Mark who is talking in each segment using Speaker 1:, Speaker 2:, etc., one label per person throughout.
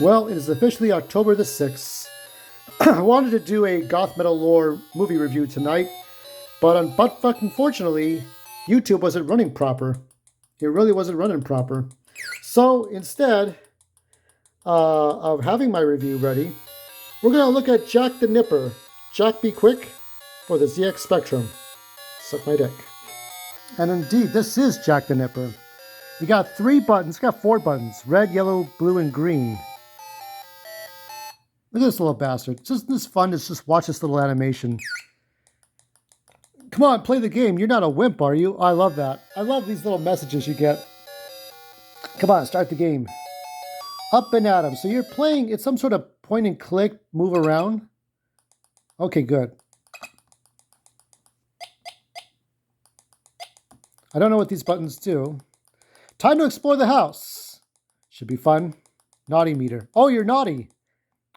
Speaker 1: Well, it is officially October the 6th. I wanted to do a goth metal lore movie review tonight, but unfortunately, YouTube wasn't running proper. It really wasn't running proper. So instead of having my review ready, we're going to look at Jack the Nipper. Jack Be Quick for the ZX Spectrum. Suck my dick. And indeed, this is Jack the Nipper. You got 3 buttons, you got 4 buttons, red, yellow, blue, and green. Look at this little bastard. It's just this fun to just watch this little animation. Come on, play the game. You're not a wimp, are you? I love that. I love these little messages you get. Come on, start the game. Up and at 'em. So you're playing, it's some sort of point and click, move around. Okay, good. I don't know what these buttons do. Time to explore the house. Should be fun. Naughty meter. Oh, you're naughty.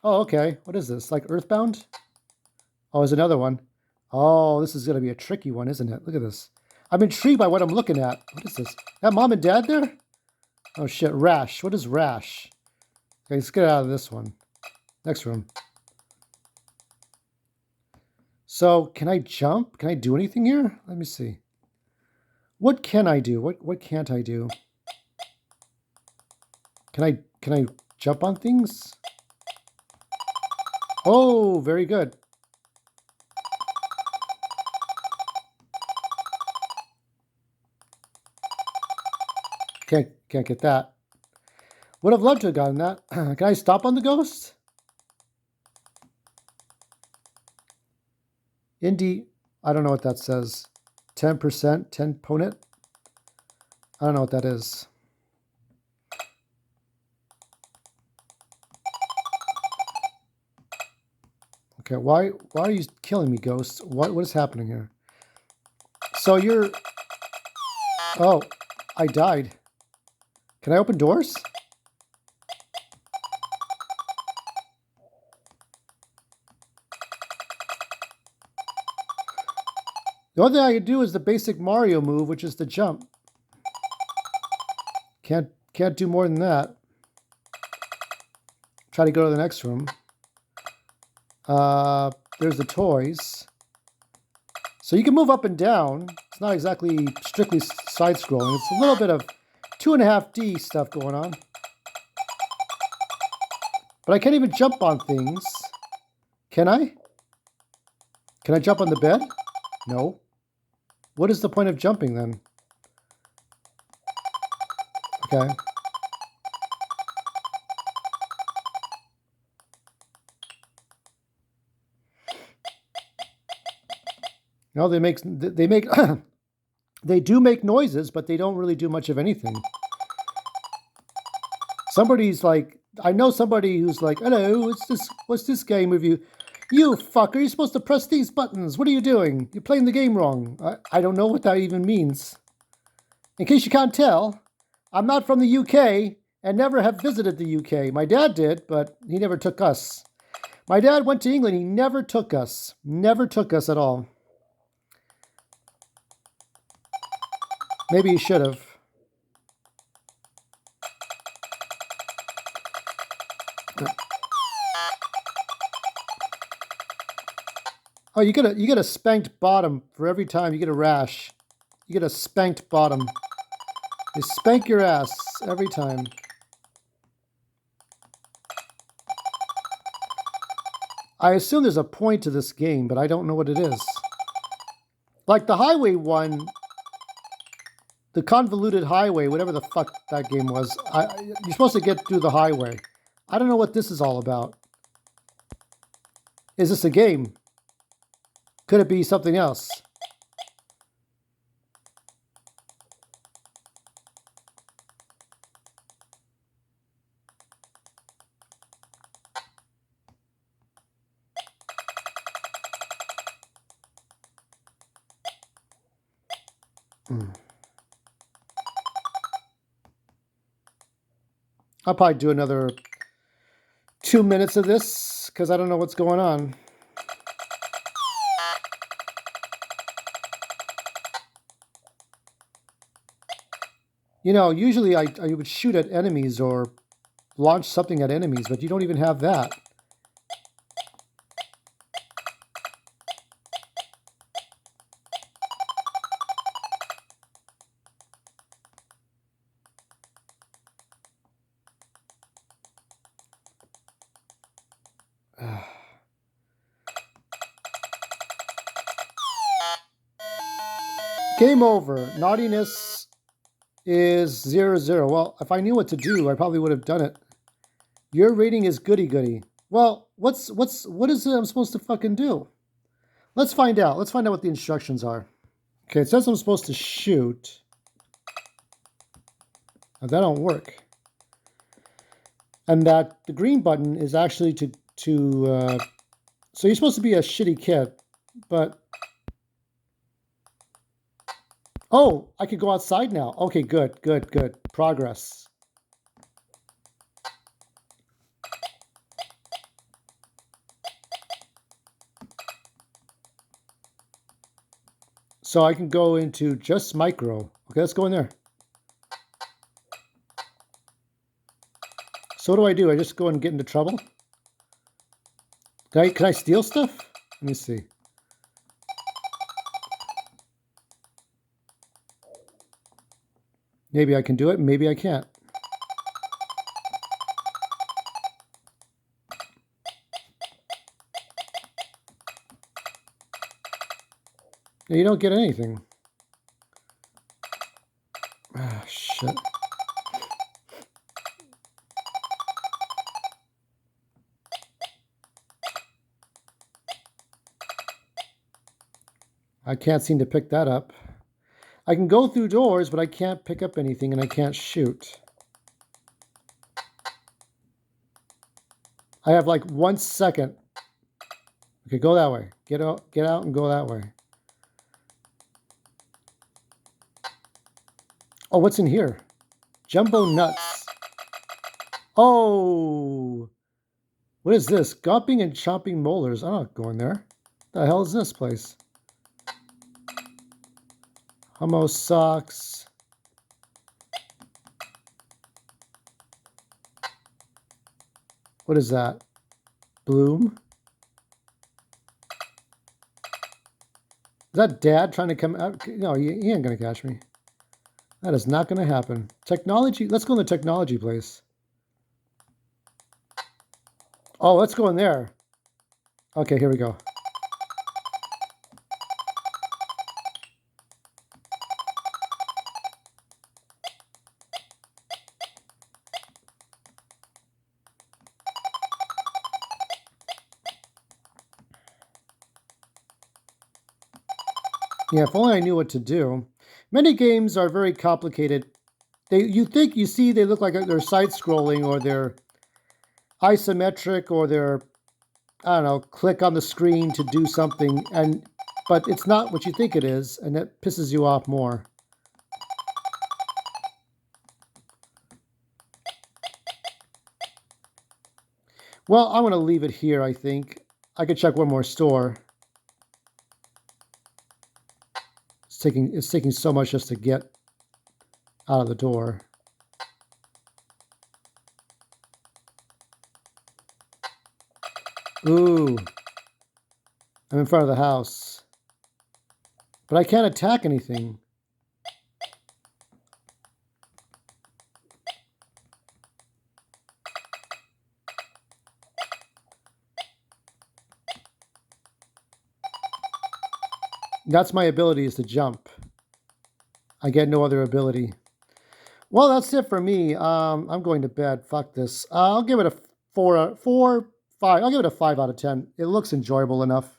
Speaker 1: Oh, okay. What is this? Like Earthbound? Oh, there's another one. Oh, this is going to be a tricky one, isn't it? Look at this. I'm intrigued by what I'm looking at. What is this? That mom and dad there? Oh, shit. Rash. What is rash? Okay, let's get out of this one. Next room. So, can I jump? Can I do anything here? Let me see. What can I do? What can't I do? Can I jump on things? Oh, very good. Can't get that. Would have loved to have gotten that. Can I stop on the ghost? Indie, I don't know what that says. 10%, 10 ponent. I don't know what that is. Okay, why are you killing me, ghost? What is happening here? So you're... Oh, I died. Can I open doors? The only thing I can do is the basic Mario move, which is the jump. Can't do more than that. Try to go to the next room. There's the toys. So you can move up and down. It's not exactly strictly side-scrolling. It's a little bit of 2.5D stuff going on. But I can't even jump on things. Can I? Can I jump on the bed? No. What is the point of jumping then? Okay. No, they make they do make noises, but they don't really do much of anything. Somebody's like, I know somebody who's like, hello, what's this game with you? You fucker, you're supposed to press these buttons. What are you doing? You're playing the game wrong. I don't know what that even means. In case you can't tell, I'm not from the UK and never have visited the UK. My dad did, but he never took us. My dad went to England. He never took us. Never took us at all. Maybe he should have. Oh, you get a spanked bottom for every time you get a rash. You get a spanked bottom. They spank your ass every time. I assume there's a point to this game, but I don't know what it is. Like the highway one, the convoluted highway, whatever the fuck that game was. You're supposed to get through the highway. I don't know what this is all about. Is this a game? Could it be something else? I'll probably do another 2 minutes of this because I don't know what's going on. You know, usually I would shoot at enemies or launch something at enemies, but you don't even have that. Game over. Naughtiness is 0-0. Well, if I knew what to do, I probably would have done it. Your rating is goody goody. Well, what is it I'm supposed to fucking do? Let's find out. Let's find out what the instructions are. Okay, it says I'm supposed to shoot. Now, that don't work. And that the green button is actually to so you're supposed to be a shitty kid, but oh, I could go outside now. Okay, good. Progress. So I can go into just micro. Okay, let's go in there. So what do I do? I just go and get into trouble? Can I steal stuff? Let me see. Maybe I can do it, maybe I can't. You don't get anything. Ah, shit. I can't seem to pick that up. I can go through doors, but I can't pick up anything, and I can't shoot. I have like 1 second. Okay, go that way. Get out and go that way. Oh, what's in here? Jumbo nuts. Oh, what is this? Gulping and chomping molars. I'm not going there. The hell is this place? Hummo socks. What is that? Bloom? Is that Dad trying to come out? No, he ain't going to catch me. That is not going to happen. Technology. Let's go in the technology place. Oh, let's go in there. Okay, here we go. Yeah, if only I knew what to do. Many games are very complicated. You see they look like they're side-scrolling, or they're isometric, or they're, I don't know, click on the screen to do something, but it's not what you think it is, and that pisses you off more. Well, I'm going to leave it here, I think. I could check one more store. It's taking so much just to get out of the door. Ooh. I'm in front of the house. But I can't attack anything. That's my ability, is to jump. I get no other ability. Well, that's it for me. I'm going to bed. Fuck this. I'll give it a 4, 5. I'll give it a 5 out of 10. It looks enjoyable enough.